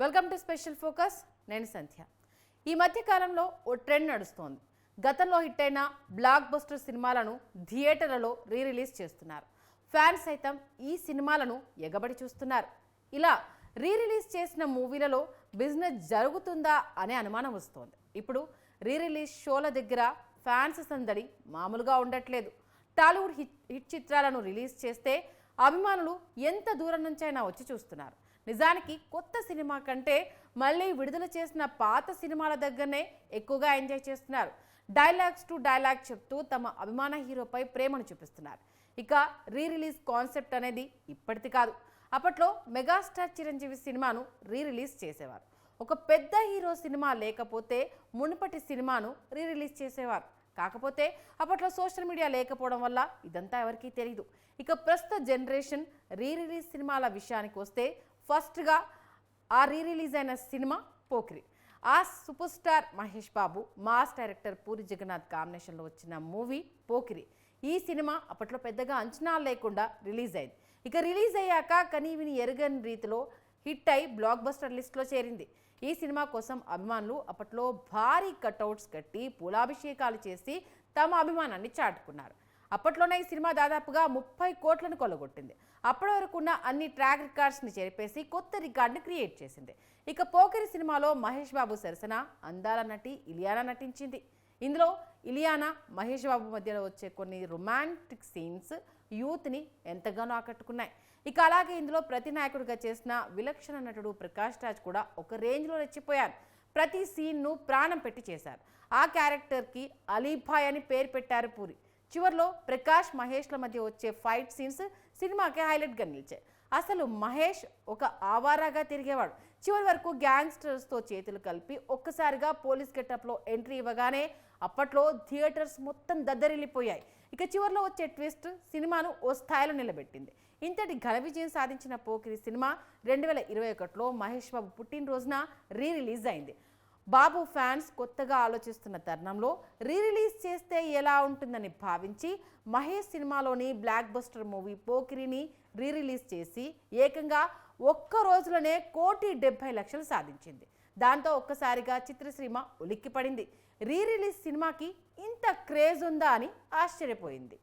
Welcome to special focus. నేను సంధ్య. ఈ మధ్య కాలంలో ఓ ట్రెండ్ నడుస్తోంది. గతంలో హిట్ అయిన బ్లాక్ బస్టర్ సినిమాలను థియేటర్లలో రిలీజ్ చేస్తున్నారు. ఫ్యాన్స్ సైతం ఈ సినిమాలను ఎగబడి చూస్తున్నారు. ఇలా రిలీజ్ చేసిన మూవీలలో బిజినెస్ జరుగుతుందా అనే అనుమానం వస్తోంది. ఇప్పుడు రిలీజ్ షోల దగ్గర ఫ్యాన్స్ సందడి మామూలుగా ఉండట్లేదు. టాలీవుడ్ హిట్ చిత్రాలను రిలీజ్ చేస్తే అభిమానులు ఎంత దూరం నుంచైనా వచ్చి చూస్తున్నారు. నిజానికి కొత్త సినిమా కంటే మళ్ళీ విడుదల చేసిన పాత సినిమాల దగ్గరనే ఎక్కువగా ఎంజాయ్ చేస్తున్నారు. డైలాగ్స్ టు డైలాగ్ చెప్తూ తమ అభిమాన హీరోపై ప్రేమను చూపిస్తున్నారు. ఇక రిలీజ్ కాన్సెప్ట్ అనేది ఇప్పటిది కాదు. అప్పట్లో మెగాస్టార్ చిరంజీవి సినిమాను రిలీజ్ చేసేవారు. ఒక పెద్ద హీరో సినిమా లేకపోతే మునుపటి సినిమాను రిలీజ్ చేసేవారు. కాకపోతే అప్పట్లో సోషల్ మీడియా లేకపోవడం వల్ల ఇదంతా ఎవరికీ తెలియదు. ఇక ప్రస్తుత జనరేషన్ రిలీజ్ సినిమాల విషయానికి వస్తే ఫస్ట్గా ఆ రిలీజ్ అయిన సినిమా పోకిరి. ఆ super star Mahesh Babu, mass director puri Jagannadh కాంబినేషన్లో వచ్చిన మూవీ పోకిరి. ఈ సినిమా అప్పట్లో పెద్దగా అంచనాలు లేకుండా రిలీజ్ అయింది. ఇక రిలీజ్ అయ్యాక కనీవిని ఎరగని రీతిలో హిట్ అయి బ్లాక్ బస్టర్ లిస్ట్లో చేరింది. ఈ సినిమా కోసం అభిమానులు అప్పట్లో భారీ కట్అవుట్స్ కట్టి పూలాభిషేకాలు చేసి తమ అభిమానాన్ని చాటుకున్నారు. అప్పట్లోనే ఈ సినిమా దాదాపుగా 30 కోట్లను కొల్లగొట్టింది. అప్పటి వరకు ఉన్న అన్ని ట్రాక్ రికార్డ్స్ని చెరిపేసి కొత్త రికార్డుని క్రియేట్ చేసింది. ఇక పోకిరి సినిమాలో మహేష్ బాబు సరసన అందాల నటి ఇలియానా నటించింది. ఇందులో ఇలియానా మహేష్ బాబు మధ్యలో వచ్చే కొన్ని రొమాంటిక్ సీన్స్ యూత్ని ఎంతగానో ఆకట్టుకున్నాయి. ఇక అలాగే ఇందులో ప్రతినాయకుడిగా చేసిన విలక్షణ నటుడు ప్రకాష్ రాజ్ కూడా ఒక రేంజ్లో రెచ్చిపోయారు. ప్రతి సీన్ను ప్రాణం పెట్టి చేశారు. ఆ క్యారెక్టర్కి అలీభాయ్ అని పేరు పెట్టారు పూరి. చివరిలో ప్రకాష్ మహేష్ల మధ్య వచ్చే ఫైట్ సీన్స్ సినిమాకి హైలైట్గా నిలిచాయి. అసలు మహేష్ ఒక ఆవారాగా తిరిగేవాడు. చివరి వరకు గ్యాంగ్స్టర్స్తో చేతులు కలిపి ఒక్కసారిగా పోలీస్ గెటప్లో ఎంట్రీ ఇవ్వగానే అప్పట్లో థియేటర్స్ మొత్తం దద్దరిల్లిపోయాయి. ఇక చివరిలో వచ్చే ట్విస్ట్ సినిమాను ఓ స్థాయిలో నిలబెట్టింది. ఇంతటి ఘన విజయం సాధించిన పోకిరి సినిమా 2021లో మహేష్ బాబు పుట్టినరోజున రిలీజ్ అయింది. బాబు ఫ్యాన్స్ కొత్తగా ఆలోచిస్తున్న తరుణంలో రిలీజ్ చేస్తే ఎలా ఉంటుందని భావించి మహేష్ సినిమాలోని బ్లాక్ బస్టర్ మూవీ పోకిరిని రిలీజ్ చేసి ఏకంగా ఒక్క రోజులోనే 1,70,00,000 సాధించింది. దాంతో ఒక్కసారిగా చిత్రసీమ ఉలిక్కిపడింది. రిలీజ్ సినిమాకి ఇంత క్రేజ్ ఉందా అని ఆశ్చర్యపోయింది.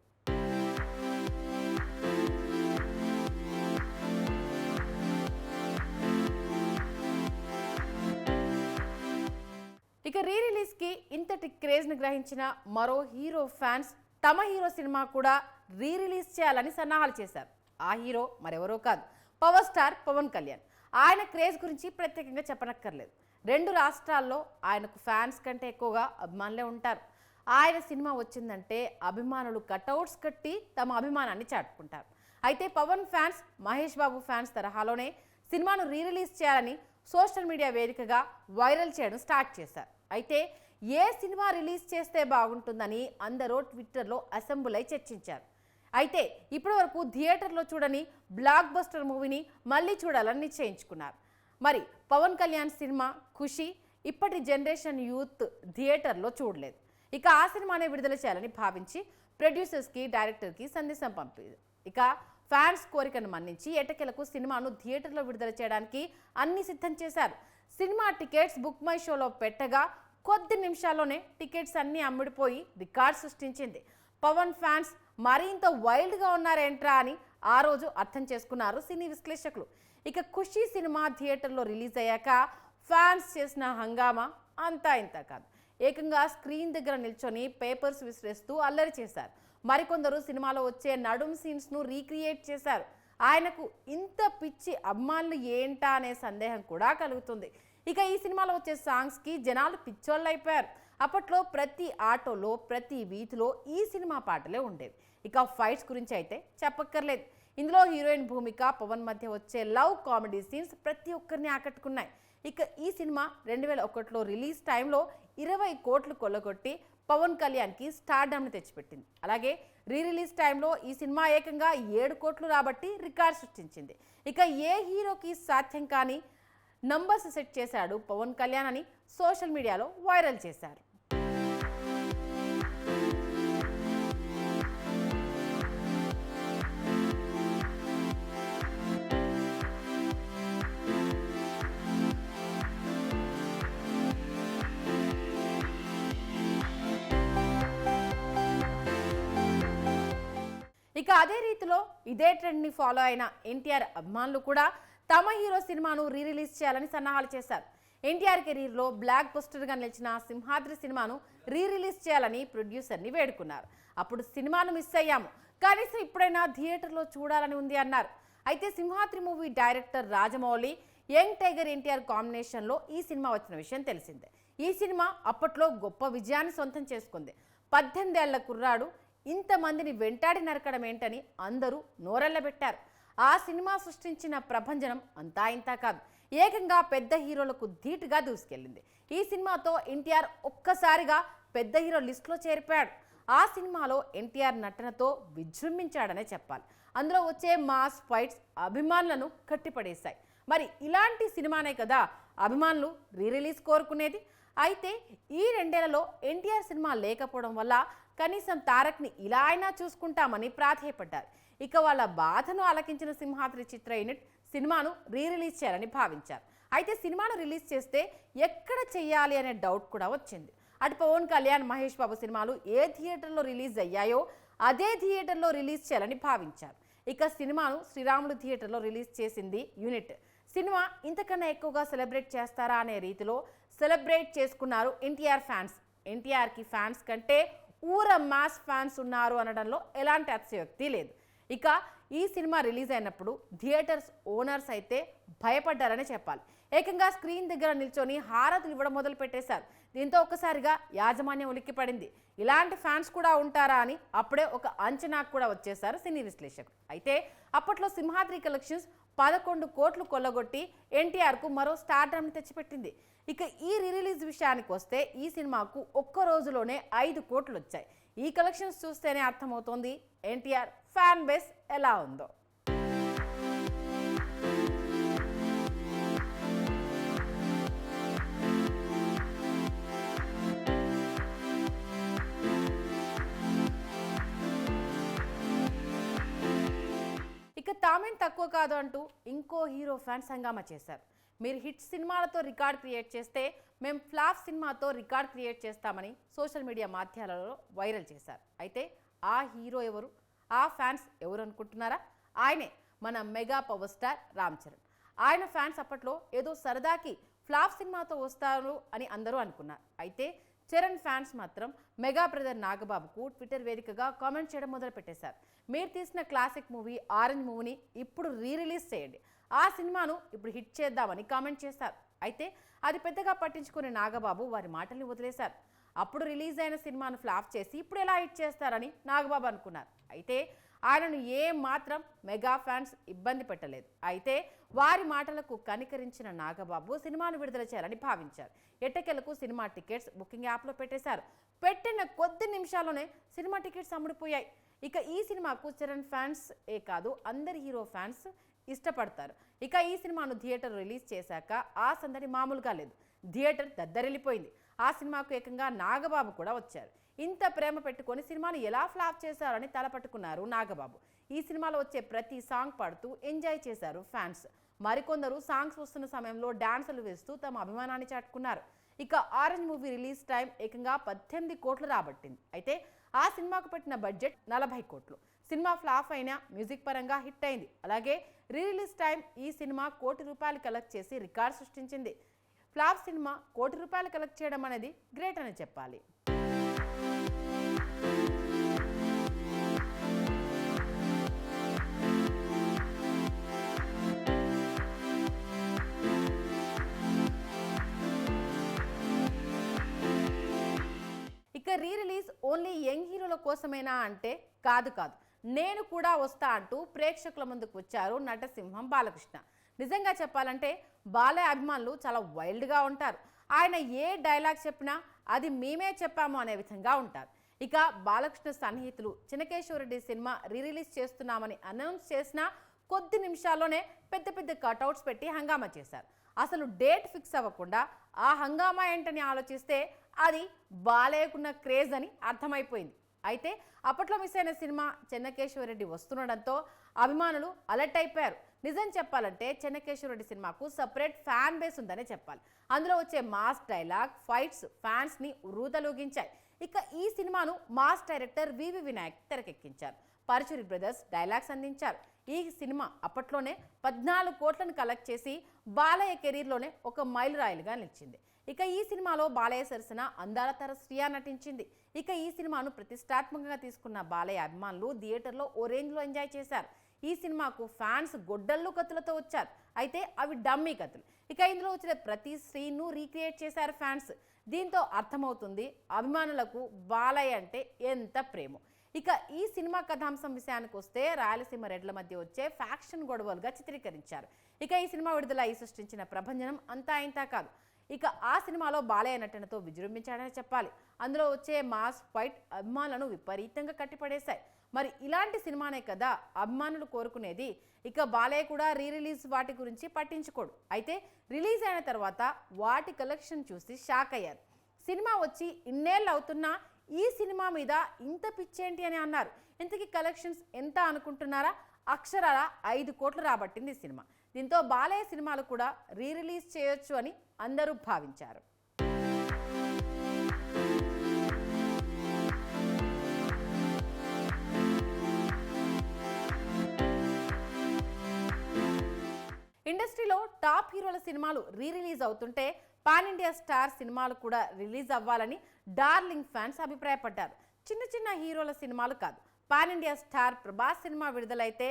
ఇక రిలీజ్కి ఇంతటి క్రేజ్ను గ్రహించిన మరో హీరో ఫ్యాన్స్ తమ హీరో సినిమా కూడా రిలీజ్ చేయాలని సన్నాహాలు చేశారు. ఆ హీరో మరెవరో కాదు, పవర్ స్టార్ పవన్ కళ్యాణ్. ఆయన క్రేజ్ గురించి ప్రత్యేకంగా చెప్పనక్కర్లేదు. 2 రాష్ట్రాల్లో ఆయనకు ఫ్యాన్స్ కంటే ఎక్కువగా అభిమానులే ఉంటారు. ఆయన సినిమా వచ్చిందంటే అభిమానులు కట్అవుట్స్ కట్టి తమ అభిమానాన్ని చాటుకుంటారు. అయితే పవన్ ఫ్యాన్స్ మహేష్ బాబు ఫ్యాన్స్ తరహాలోనే సినిమాను రిలీజ్ చేయాలని సోషల్ మీడియా వేదికగా వైరల్ చేయడం స్టార్ట్ చేశారు. అయితే ఏ సినిమా రిలీజ్ చేస్తే బాగుంటుందని అందరూ ట్విట్టర్లో అసెంబ్లీ అయి చర్చించారు. అయితే ఇప్పటి వరకు థియేటర్లో చూడని బ్లాక్ బస్టర్ మూవీని మళ్ళీ చూడాలని నిశ్చయించుకున్నారు. మరి పవన్ కళ్యాణ్ సినిమా ఖుషి ఇప్పటి జనరేషన్ యూత్ థియేటర్లో చూడలేదు. ఇక ఆ సినిమానే విడుదల చేయాలని భావించి ప్రొడ్యూసర్స్కి, డైరెక్టర్కి సందేశం పంపింది. ఇక ఫ్యాన్స్ కోరికను మన్నించి ఎట్టకేలకు సినిమాను థియేటర్లో విడుదల చేయడానికి అన్ని సిద్ధం చేశారు. సినిమా టికెట్స్ బుక్ మై షోలో పెట్టగా కొద్ది నిమిషాల్లోనే టికెట్స్ అన్నీ అమ్ముడిపోయి రికార్డ్ సృష్టించింది. పవన్ ఫ్యాన్స్ మరింత వైల్డ్గా ఉన్నారేంట్రా అని ఆ రోజు అర్థం చేసుకున్నారు సినీ విశ్లేషకులు. ఇక ఖుషీ సినిమా థియేటర్లో రిలీజ్ అయ్యాక ఫ్యాన్స్ చేసిన హంగామా అంతా ఇంత కాదు. ఏకంగా స్క్రీన్ దగ్గర నిల్చొని పేపర్స్ విసిరేస్తూ అల్లరి చేశారు. మరికొందరు సినిమాలో వచ్చే నడుం సీన్స్ను రీక్రియేట్ చేశారు. ఆయనకు ఇంత పిచ్చి అభిమానులు ఏంటా అనే సందేహం కూడా కలుగుతుంది. ఇక ఈ సినిమాలో వచ్చే సాంగ్స్కి జనాలు పిచ్చోళ్ళు అయిపోయారు. అప్పట్లో ప్రతి ఆటోలో, ప్రతి వీధిలో ఈ సినిమా పాటలే ఉండేవి. ఇక ఫైట్స్ గురించి అయితే చెప్పక్కర్లేదు. ఇందులో హీరోయిన్ భూమిక, పవన్ మధ్య వచ్చే లవ్ కామెడీ సీన్స్ ప్రతి ఒక్కరిని ఆకట్టుకున్నాయి. ఇక ఈ సినిమా 2001లో రిలీజ్ టైంలో 20 కోట్లు కొల్లగొట్టి పవన్ కళ్యాణ్కి స్టార్డమ్ని తెచ్చిపెట్టింది. అలాగే రిలీజ్ టైంలో ఈ సినిమా ఏకంగా 7 కోట్లు రాబట్టి రికార్డ్ సృష్టించింది. ఇక ఏ హీరోకి సాధ్యం కాని నంబర్స్ సెట్ చేశాడు పవన్ కళ్యాణ్ అని సోషల్ మీడియాలో వైరల్ చేశారు. ఇక అదే రీతిలో ఇదే ట్రెండ్ని ఫాలో అయిన ఎన్టీఆర్ అభిమానులు కూడా తమ హీరో సినిమాను రిలీజ్ చేయాలని సన్నాహాలు చేశారు. ఎన్టీఆర్ కెరీర్లో బ్లాక్ బస్టర్గా నిలిచిన సింహాద్రి సినిమాను రిలీజ్ చేయాలని ప్రొడ్యూసర్ని వేడుకున్నారు. అప్పుడు సినిమాను మిస్ అయ్యాము, కనీసం ఇప్పుడైనా థియేటర్లో చూడాలని ఉంది అన్నారు. అయితే Simhadri movie director Rajamouli, young tiger NTR కాంబినేషన్లో ఈ సినిమా వచ్చిన విషయం తెలిసిందే. ఈ సినిమా అప్పట్లో గొప్ప విజయాన్ని సొంతం చేసుకుంది. 18 ఏళ్ల కుర్రాడు ఇంతమందిని వెంటాడి నరకడం ఏంటని అందరూ నోరెళ్లబెట్టారు. ఆ సినిమా సృష్టించిన ప్రభంజనం అంతా ఇంతా కాదు, ఏకంగా పెద్ద హీరోలకు ధీటుగా దూసుకెళ్లింది. ఈ సినిమాతో ఎన్టీఆర్ ఒక్కసారిగా పెద్ద హీరో లిస్టులో చేరిపోయాడు. ఆ సినిమాలో ఎన్టీఆర్ నటనతో విజృంభించాడనే చెప్పాలి. అందులో వచ్చే మాస్ ఫైట్స్ అభిమానులను కట్టిపడేశాయి. మరి ఇలాంటి సినిమానే కదా అభిమానులు రిలీజ్ కోరుకునేది. అయితే ఈ 2 ఏళ్లలో ఎన్టీఆర్ సినిమా లేకపోవడం వల్ల కనీసం తారక్ని ఇలా అయినా చూసుకుంటామని ప్రాధేయపడ్డారు. ఇక వాళ్ళ బాధను ఆలకించిన సింహాద్రి చిత్ర యూనిట్ సినిమాను రిలీజ్ చేయాలని భావించారు. అయితే సినిమాను రిలీజ్ చేస్తే ఎక్కడ చేయాలి అనే డౌట్ కూడా వచ్చింది. అటు పవన్ కళ్యాణ్, మహేష్ బాబు సినిమాలు ఏ థియేటర్లో రిలీజ్ అయ్యాయో అదే థియేటర్లో రిలీజ్ చేయాలని భావించారు. ఇక సినిమాను శ్రీరాములు థియేటర్లో రిలీజ్ చేసింది యూనిట్. సినిమా ఇంతకన్నా ఎక్కువగా సెలబ్రేట్ చేస్తారా అనే రీతిలో సెలబ్రేట్ చేసుకున్నారు ఎన్టీఆర్ ఫ్యాన్స్. ఎన్టీఆర్కి ఫ్యాన్స్ కంటే ఊర మాస్ ఫ్యాన్స్ ఉన్నారు అనడంలో ఎలాంటి అతిశయోక్తి లేదు. ఇక ఈ సినిమా రిలీజ్ అయినప్పుడు థియేటర్స్ ఓనర్స్ అయితే భయపడ్డారనే చెప్పాలి. ఏకంగా స్క్రీన్ దగ్గర నిల్చొని హారతులు ఇవ్వడం మొదలు పెట్టేశారు. దీంతో ఒక్కసారిగా యాజమాన్యం ఉలిక్కిపడింది. ఇలాంటి ఫ్యాన్స్ కూడా ఉంటారా అని అప్పుడే ఒక అంచనాకు కూడా వచ్చేశారు సినీ విశ్లేషకులు. అయితే అప్పట్లో సింహాద్రి కలెక్షన్స్ 11 కోట్లు కొల్లగొట్టి ఎన్టీఆర్కు మరో స్టార్డమ్ని తెచ్చిపెట్టింది. ఇక ఈ రిలీజ్ విషయానికి వస్తే ఈ సినిమాకు ఒక్క రోజులోనే 5 కోట్లు వచ్చాయి. ఈ కలెక్షన్స్ చూస్తేనే అర్థమవుతోంది ఎన్టీఆర్ ఫ్యాన్ బేస్ ఎలా ఉందో. ఇక తామేం తక్కువ కాదు అంటూ ఇంకో హీరో ఫ్యాన్స్ హంగామా చేశారు. మీరు హిట్ సినిమాలతో రికార్డ్ క్రియేట్ చేస్తే మేము ఫ్లాప్ సినిమాతో రికార్డ్ క్రియేట్ చేస్తామని సోషల్ మీడియా మాధ్యమాలలో వైరల్ చేశారు. అయితే ఆ హీరో ఎవరు, ఆ ఫ్యాన్స్ ఎవరు అనుకుంటున్నారా? ఆయనే మన mega power star Ram Charan. ఆయన ఫ్యాన్స్ అప్పట్లో ఏదో సరదాకి ఫ్లాప్ సినిమాతో వస్తారు అని అందరూ అనుకున్నారు. అయితే చరణ్ ఫ్యాన్స్ మాత్రం మెగా బ్రదర్ నాగబాబుకు ట్విట్టర్ వేదికగా కామెంట్ చేయడం మొదలు పెట్టేశారు. మీరు తీసిన క్లాసిక్ మూవీ ఆరెంజ్ మూవీని ఇప్పుడు రిలీజ్ చేయండి, ఆ సినిమాను ఇప్పుడు హిట్ చేద్దామని కామెంట్ చేశారు. అయితే అది పెద్దగా పట్టించుకునే నాగబాబు వారి మాటల్ని వదిలేశారు. అప్పుడు రిలీజ్ అయిన సినిమాను ఫ్లాప్ చేసి ఇప్పుడు ఎలా హిట్ చేస్తారని నాగబాబు అనుకున్నారు. అయితే ఆయనను ఏ మాత్రం మెగా ఫ్యాన్స్ ఇబ్బంది పెట్టలేదు. అయితే వారి మాటలకు కనికరించిన నాగబాబు సినిమాను విడుదల చేయాలని భావించారు. ఎట్టకేలకు సినిమా టికెట్స్ బుకింగ్ యాప్లో పెట్టేశారు. పెట్టిన కొద్ది నిమిషాల్లోనే సినిమా టికెట్స్ అమ్ముడిపోయాయి. ఇక ఈ సినిమాకు చరణ్ ఫ్యాన్స్ ఏ కాదు అందరి హీరో ఫ్యాన్స్ ఇష్టపడతారు. ఇక ఈ సినిమాను థియేటర్ రిలీజ్ చేశాక ఆ సందడి మామూలుగా లేదు. థియేటర్ దద్దరిల్లిపోయింది. ఆ సినిమాకు ఏకంగా నాగబాబు కూడా వచ్చారు. ఇంత ప్రేమ పెట్టుకొని సినిమాను ఎలా ఫ్లాప్ చేశారని తలపట్టుకున్నారు నాగబాబు. ఈ సినిమాలో వచ్చే ప్రతి సాంగ్ పాడుతూ ఎంజాయ్ చేశారు ఫ్యాన్స్. మరికొందరు సాంగ్స్ వస్తున్న సమయంలో డాన్సులు వేస్తూ తమ అభిమానాన్ని చాటుకున్నారు. ఇక ఆరెంజ్ మూవీ రిలీజ్ టైం ఏకంగా 18 కోట్లు రాబట్టింది. అయితే ఆ సినిమాకు పెట్టిన బడ్జెట్ 40 కోట్లు. సినిమా ఫ్లాప్ అయినా మ్యూజిక్ పరంగా హిట్ అయింది. అలాగే రిలీజ్ టైం ఈ సినిమా ₹1 కోటి కలెక్ట్ చేసి రికార్డ్ సృష్టించింది. ఫ్లాప్ సినిమా ₹1 కోటి కలెక్ట్ చేయడం అనేది గ్రేట్ అని చెప్పాలి. ఇక రిలీజ్ ఓన్లీ యంగ్ హీరోల కోసమేనా అంటే కాదు. నేను కూడా వస్తా అంటూ ప్రేక్షకుల ముందుకు వచ్చారు నటసింహం బాలకృష్ణ. నిజంగా చెప్పాలంటే బాలయ్య అభిమానులు చాలా వైల్డ్గా ఉంటారు. ఆయన ఏ డైలాగ్ చెప్పినా అది మేమే చెప్పాము అనే విధంగా ఉంటారు. ఇక బాలకృష్ణ సన్నిహితులు చెన్నకేశవరెడ్డి సినిమా రిలీజ్ చేస్తున్నామని అనౌన్స్ చేసిన కొద్ది నిమిషాల్లోనే పెద్ద కట్అవుట్స్ పెట్టి హంగామా చేశారు. అసలు డేట్ ఫిక్స్ అవ్వకుండా ఆ హంగామా ఏంటని ఆలోచిస్తే అది బాలయ్యకున్న క్రేజ్ అని అర్థమైపోయింది. అయితే అప్పట్లో మిస్ అయిన సినిమా చెన్నకేశవరెడ్డి వస్తుండడంతో అభిమానులు అలర్ట్ అయిపోయారు. నిజం చెప్పాలంటే చెన్నకేశవరెడ్డి సినిమాకు సపరేట్ ఫ్యాన్ బేస్ ఉందనే చెప్పాలి. అందులో వచ్చే మాస్ డైలాగ్, ఫైట్స్ ఫ్యాన్స్ని ఉర్రూతలూగించాయి. ఇక ఈ సినిమాను మాస్ డైరెక్టర్ వివి వినాయక్ తెరకెక్కించారు. పరుచూరి బ్రదర్స్ డైలాగ్స్ అందించారు. ఈ సినిమా అప్పట్లోనే 14 కోట్లను కలెక్ట్ చేసి బాలయ్య కెరీర్లోనే ఒక మైలురాయిలుగా నిలిచింది. ఇక ఈ సినిమాలో బాలయ్య సరసన అందాల తర శ్రియా నటించింది. ఇక ఈ సినిమాను ప్రతిష్టాత్మకంగా తీసుకున్న బాలయ్య అభిమానులు థియేటర్లో ఓ రేంజ్లో ఎంజాయ్ చేశారు. ఈ సినిమాకు ఫ్యాన్స్ గొడ్డళ్ళు కత్తులతో వచ్చారు. అయితే అవి డమ్మీ కత్తులు. ఇక ఇందులో వచ్చిన ప్రతి సీన్ను రీక్రియేట్ చేశారు ఫ్యాన్స్. దీంతో అర్థమవుతుంది అభిమానులకు బాలయ్య అంటే ఎంత ప్రేమో. ఇక ఈ సినిమా కథాంశం విషయానికి వస్తే రాయలసీమ రెడ్ల మధ్య వచ్చే ఫ్యాక్షన్ గొడవలుగా చిత్రీకరించారు. ఇక ఈ సినిమా విడుదల సృష్టించిన ప్రభంజనం అంతా ఇంతా కాదు. ఇక ఆ సినిమాలో బాలయ్య నటనతో విజృంభించాడని చెప్పాలి. అందులో వచ్చే మాస్ ఫైట్ అభిమానులను విపరీతంగా కట్టిపడేశాయి. మరి ఇలాంటి సినిమానే కదా అభిమానులు కోరుకునేది. ఇక బాలయ్య కూడా రిలీజ్ వాటి గురించి పట్టించుకోడు. అయితే రిలీజ్ అయిన తర్వాత వాటి కలెక్షన్ చూసి షాక్ అయ్యారు. సినిమా వచ్చి ఇన్నేళ్ళు అవుతున్నా ఈ సినిమా మీద ఇంత పిచ్చేంటి అని అన్నారు. ఇంతకీ కలెక్షన్స్ ఎంత అనుకుంటున్నారా? అక్షరాల 5 కోట్లు రాబట్టింది ఈ సినిమా. దీంతో బాలయ్య సినిమాలు కూడా రిలీజ్ చేయొచ్చు అని అందరూ భావించారు. ఇండస్ట్రీలో టాప్ హీరోల సినిమాలు రిలీజ్ అవుతుంటే పాన్ ఇండియా స్టార్ సినిమాలు కూడా రిలీజ్ అవ్వాలని డార్లింగ్ ఫ్యాన్స్ అభిప్రాయపడ్డారు. చిన్న చిన్న హీరోల సినిమాలు కాదు, పాన్ ఇండియా స్టార్ ప్రభాస్ సినిమా విడుదలైతే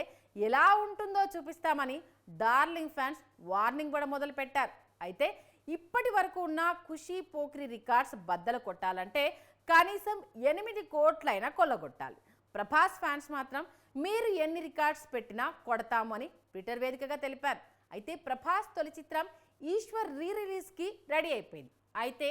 ఎలా ఉంటుందో చూపిస్తామని డార్లింగ్ ఫ్యాన్స్ వార్నింగ్ కూడా మొదలు పెట్టారు. అయితే ఇప్పటి వరకు ఉన్న ఖుషీ పోఖ్రి రికార్డ్స్ బద్దలు కొట్టాలంటే కనీసం 8 కోట్లైనా కొల్లగొట్టాలి. ప్రభాస్ ఫ్యాన్స్ మాత్రం మీరు ఎన్ని రికార్డ్స్ పెట్టినా కొడతాము అని ట్విట్టర్ వేదికగా తెలిపారు. అయితే ప్రభాస్ తొలి చిత్రం ఈశ్వర్ రిలీజ్కి రెడీ అయిపోయింది. అయితే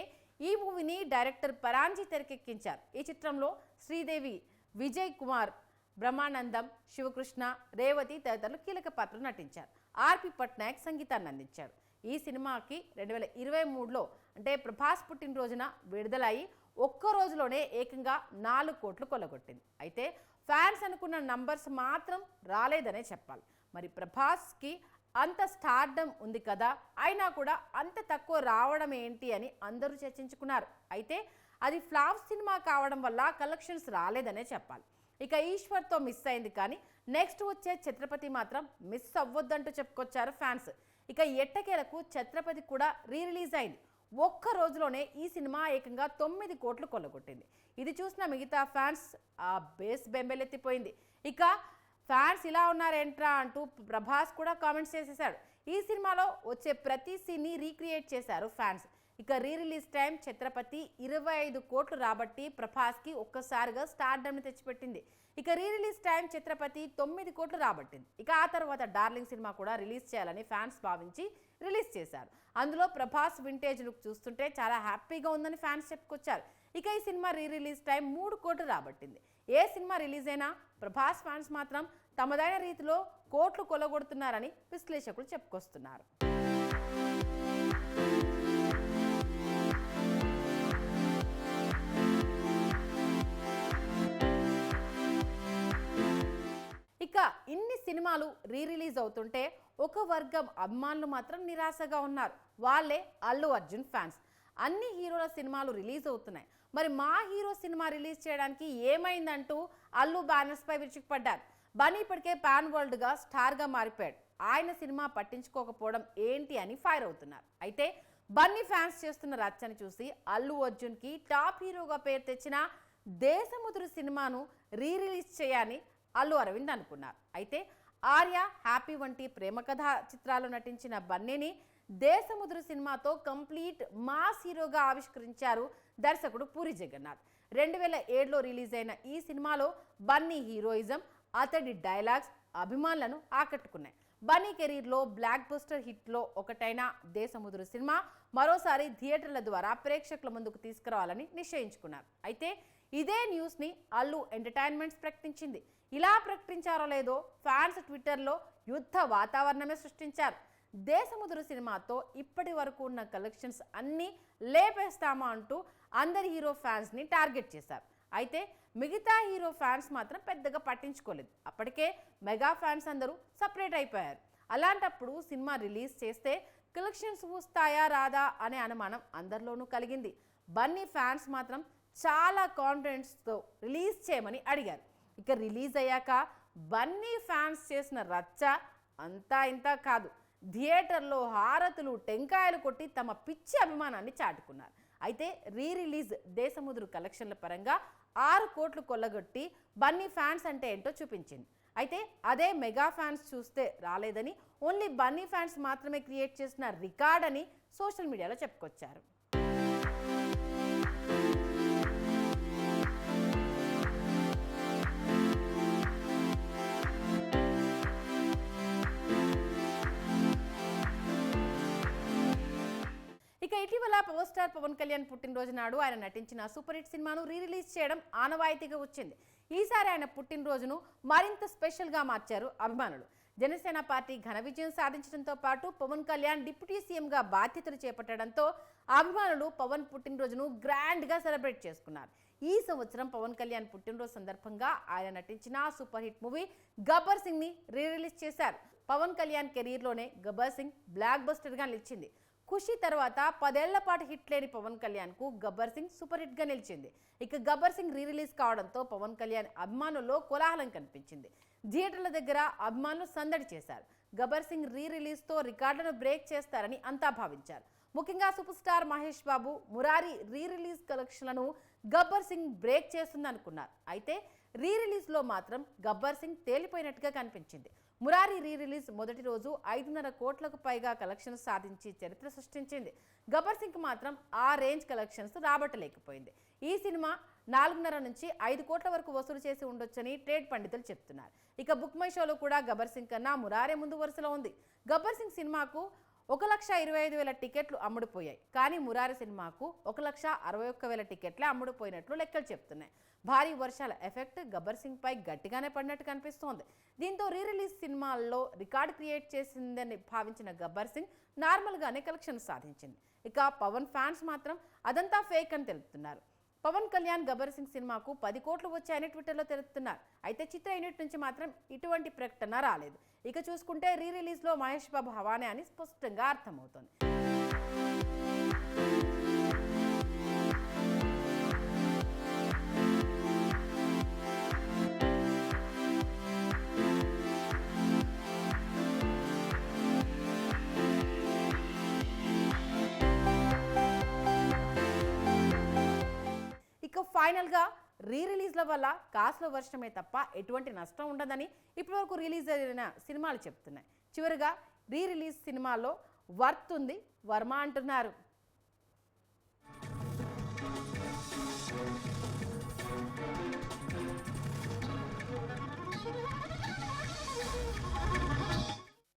ఈ మూవీని డైరెక్టర్ పరాంజీ తెరకెక్కించారు. ఈ చిత్రంలో శ్రీదేవి, విజయ్ కుమార్, బ్రహ్మానందం, శివకృష్ణ, రేవతి తదితరులు కీలక పాత్రలు నటించారు. ఆర్పి పట్నాయక్ సంగీతాన్ని అందించాడు. ఈ సినిమాకి 2023లో అంటే ప్రభాస్ పుట్టినరోజున విడుదలయ్యి ఒక్క రోజులోనే ఏకంగా 4 కోట్లు కొల్లగొట్టింది. అయితే ఫ్యాన్స్ అనుకున్న నంబర్స్ మాత్రం రాలేదనే చెప్పాలి. మరి ప్రభాస్కి అంత స్టార్డమ్ ఉంది కదా, అయినా కూడా అంత తక్కువ రావడం ఏంటి అని అందరూ చర్చించుకున్నారు. అయితే అది ఫ్లాప్ సినిమా కావడం వల్ల కలెక్షన్స్ రాలేదనే చెప్పాలి. ఇక ఈశ్వర్తో మిస్ అయింది, కానీ నెక్స్ట్ వచ్చే ఛత్రపతి మాత్రం మిస్ అవ్వొద్దంటూ చెప్పుకొచ్చారు ఫ్యాన్స్. ఇక ఎట్టకేలకు ఛత్రపతి కూడా రిలీజ్ అయింది. ఒక్క రోజులోనే ఈ సినిమా ఏకంగా 9 కోట్లు కొల్లగొట్టింది. ఇది చూసిన మిగతా ఫ్యాన్స్ ఆ బేస్ బెంబెలెత్తిపోయింది. ఇక ఫ్యాన్స్ ఇలా ఉన్నారేంట్రా అంటూ ప్రభాస్ కూడా కామెంట్స్ చేసేశాడు. ఈ సినిమాలో వచ్చే ప్రతి సీన్ని రీక్రియేట్ చేశారు ఫ్యాన్స్. ఇక రిలీజ్ టైం ఛత్రపతి 25 కోట్లు రాబట్టి ప్రభాస్కి ఒక్కసారిగా స్టార్డమ్ని తెచ్చిపెట్టింది. ఇక రిలీజ్ టైం ఛత్రపతి 9 కోట్లు రాబట్టింది. ఇక ఆ తర్వాత డార్లింగ్ సినిమా కూడా రిలీజ్ చేయాలని ఫ్యాన్స్ భావించి రిలీజ్ చేశారు. అందులో ప్రభాస్ వింటేజ్ లుక్ చూస్తుంటే చాలా హ్యాపీగా ఉందని ఫ్యాన్స్ చెప్పుకొచ్చారు. ఇక ఈ సినిమా రిలీజ్ టైం 3 కోట్లు రాబట్టింది. ఏ సినిమా రిలీజ్ అయినా ప్రభాస్ ఫ్యాన్స్ మాత్రం తమదైన రీతిలో కోట్లు కొల్లగొడుతున్నారని విశ్లేషకులు చెప్పుకొస్తున్నారు. ఇక ఇన్ని సినిమాలు రిలీజ్ అవుతుంటే ఒక వర్గం అభిమానులు మాత్రం నిరాశగా ఉన్నారు. వాళ్ళే అల్లు అర్జున్ ఫ్యాన్స్. అన్ని హీరోల సినిమాలు రిలీజ్ అవుతున్నాయి, మరి మా హీరో సినిమా రిలీజ్ చేయడానికి ఏమైందంటూ అల్లు బ్యానర్స్ పై విరుచుకుపడ్డారు. బన్నీ ఇప్పటికే పాన్ వరల్డ్గా స్టార్గా మారిపోయాడు. ఆయన సినిమా పట్టించుకోకపోవడం ఏంటి అని ఫైర్ అవుతున్నారు. అయితే బన్నీ ఫ్యాన్స్ చేస్తున్న రచ్చని చూసి అల్లు అర్జున్కి టాప్ హీరోగా పేరు తెచ్చిన దేశముద్రు సినిమాను రిలీజ్ చేయాలని అల్లు అరవింద్ అనుకున్నారు. అయితే ఆర్య, హ్యాపీ వంటి ప్రేమ కథా చిత్రాలు నటించిన బన్నీని దేశముద్రు సినిమాతో కంప్లీట్ మాస్ హీరోగా ఆవిష్కరించారు దర్శకుడు పూరి జగన్నాథ్. 2007లో రిలీజ్ అయిన ఈ సినిమాలో బన్నీ హీరోయిజం, అతడి డైలాగ్స్ అభిమానులను ఆకట్టుకున్నాయి. బన్నీ కెరీర్లో బ్లాక్ బస్టర్ హిట్లో ఒకటైన దేశముద్రు సినిమా మరోసారి థియేటర్ల ద్వారా ప్రేక్షకుల ముందుకు తీసుకురావాలని నిశ్చయించుకున్నారు. అయితే ఇదే న్యూస్ని అల్లు ఎంటర్టైన్మెంట్స్ ప్రకటించింది. ఇలా ప్రకటించారో లేదో ఫ్యాన్స్ ట్విట్టర్లో యుద్ధ వాతావరణమే సృష్టించారు. దేశముద్రు సినిమాతో ఇప్పటి వరకు ఉన్న కలెక్షన్స్ అన్నీ లేపేస్తామా అంటూ అందరి హీరో ఫ్యాన్స్ని టార్గెట్ చేశారు. అయితే మిగతా హీరో ఫ్యాన్స్ మాత్రం పెద్దగా పట్టించుకోలేదు. అప్పటికే మెగా ఫ్యాన్స్ అందరూ సపరేట్ అయిపోయారు. అలాంటప్పుడు సినిమా రిలీజ్ చేస్తే కలెక్షన్స్ వస్తాయా రాదా అనే అనుమానం అందరిలోనూ కలిగింది. బన్నీ ఫ్యాన్స్ మాత్రం చాలా కాన్ఫిడెన్స్తో రిలీజ్ చేయమని అడిగారు. ఇక రిలీజ్ అయ్యాక బన్నీ ఫ్యాన్స్ చేసిన రచ్చ అంతా ఇంత కాదు. థియేటర్లో హారతులు టెంకాయలు కొట్టి తమ పిచ్చి అభిమానాన్ని చాటుకున్నారు. అయితే రిలీజ్ దేశముదురు కలెక్షన్ల పరంగా 6 కోట్లు కొల్లగొట్టి బన్నీ ఫ్యాన్స్ అంటే ఏంటో చూపించింది. అయితే అదే మెగా ఫ్యాన్స్ చూస్తే రాలేదని, ఓన్లీ బన్నీ ఫ్యాన్స్ మాత్రమే క్రియేట్ చేసిన రికార్డ్ అని సోషల్ మీడియాలో చెప్పుకొచ్చారు. ఇక ఇటీవల పవర్ స్టార్ పవన్ కళ్యాణ్ పుట్టినరోజు నాడు ఆయన నటించిన సూపర్ హిట్ సినిమాను రిలీజ్ చేయడం ఆనవాయితీగా వచ్చింది. ఈసారి ఆయన పుట్టినరోజును మరింత స్పెషల్గా మార్చారు అభిమానులు. జనసేన పార్టీ ఘన విజయం సాధించడంతో పాటు పవన్ కళ్యాణ్ డిప్యూటీ సీఎంగా బాధ్యతలు చేపట్టడంతో అభిమానులు పవన్ పుట్టినరోజును గ్రాండ్గా సెలబ్రేట్ చేసుకున్నారు. ఈ సంవత్సరం పవన్ కళ్యాణ్ పుట్టినరోజు సందర్భంగా ఆయన నటించిన సూపర్ హిట్ మూవీ గబ్బర్ సింగ్ని రిలీజ్ చేశారు. పవన్ కళ్యాణ్ కెరీర్లోనే గబ్బర్ సింగ్ బ్లాక్ బస్టర్గా నిలిచింది. ఖుషి తర్వాత 10 ఏళ్ల పాటు హిట్ లేని పవన్ కళ్యాణ్కు గబ్బర్ సింగ్ సూపర్ హిట్గా నిలిచింది. ఇక గబ్బర్ సింగ్ రిలీజ్ కావడంతో పవన్ కళ్యాణ్ అభిమానుల్లో కోలాహలం కనిపించింది. థియేటర్ల దగ్గర అభిమానులు సందడి చేశారు. గబ్బర్ సింగ్ రిలీజ్తో రికార్డులను బ్రేక్ చేస్తారని అంతా భావించారు. ముఖ్యంగా super star Mahesh Babu Murari release కలెక్షన్లను Gabbar Singh break చేస్తుందనుకున్నారు. అయితే రిలీజ్లో మాత్రం గబ్బర్ సింగ్ తేలిపోయినట్టుగా కనిపించింది. మురారి రిలీజ్ మొదటి రోజు 5.5 కోట్లకు పైగా కలెక్షన్స్ సాధించి చరిత్ర సృష్టించింది. గబ్బర్ సింగ్ మాత్రం ఆ రేంజ్ కలెక్షన్స్ రాబట్టలేకపోయింది. ఈ సినిమా 4.5 నుంచి 5 కోట్ల వరకు వసూలు చేసి ఉండొచ్చని ట్రేడ్ పండితులు చెప్తున్నారు. ఇక బుక్ మై షోలో కూడా గబ్బర్ సింగ్ కన్నా మురారే ముందు వరుసలో ఉంది. గబ్బర్ సింగ్ సినిమాకు 1,25,000 టికెట్లు అమ్ముడుపోయాయి. కానీ మురారి సినిమాకు 1,61,000 టికెట్లే అమ్ముడుపోయినట్లు లెక్కలు చెప్తున్నాయి. భారీ వర్షాల ఎఫెక్ట్ గబ్బర్ సింగ్ పై గట్టిగానే పడినట్టు కనిపిస్తోంది. దీంతో రిలీజ్ సినిమాల్లో రికార్డు క్రియేట్ చేసిందని భావించిన గబ్బర్ సింగ్ నార్మల్గానే కలెక్షన్ సాధించింది. ఇక పవన్ ఫ్యాన్స్ మాత్రం అదంతా ఫేక్ అని తెలుపుతున్నారు. పవన్ కళ్యాణ్ గబ్బర్ సింగ్ సినిమాకు 10 కోట్లు వచ్చాయని ట్విట్టర్లో తెలుపుతున్నారు. అయితే చిత్ర యూనిట్ నుంచి మాత్రం ఇటువంటి ప్రకటన రాలేదు. ఇక చూసుకుంటే రిలీజ్లో మహేష్ బాబు హవానే అని స్పష్టంగా అర్థమవుతోంది. ఇక ఫైనల్గా రిలీజ్ల వల్ల కాస్ట్లో వర్షమే తప్ప ఎటువంటి నష్టం ఉండదని ఇప్పటివరకు రిలీజ్ అయిన సినిమాలు చెప్తున్నాయి. చివరిగా రిలీజ్ సినిమాలో వర్త్ ఉంది వర్మ అంటున్నారు.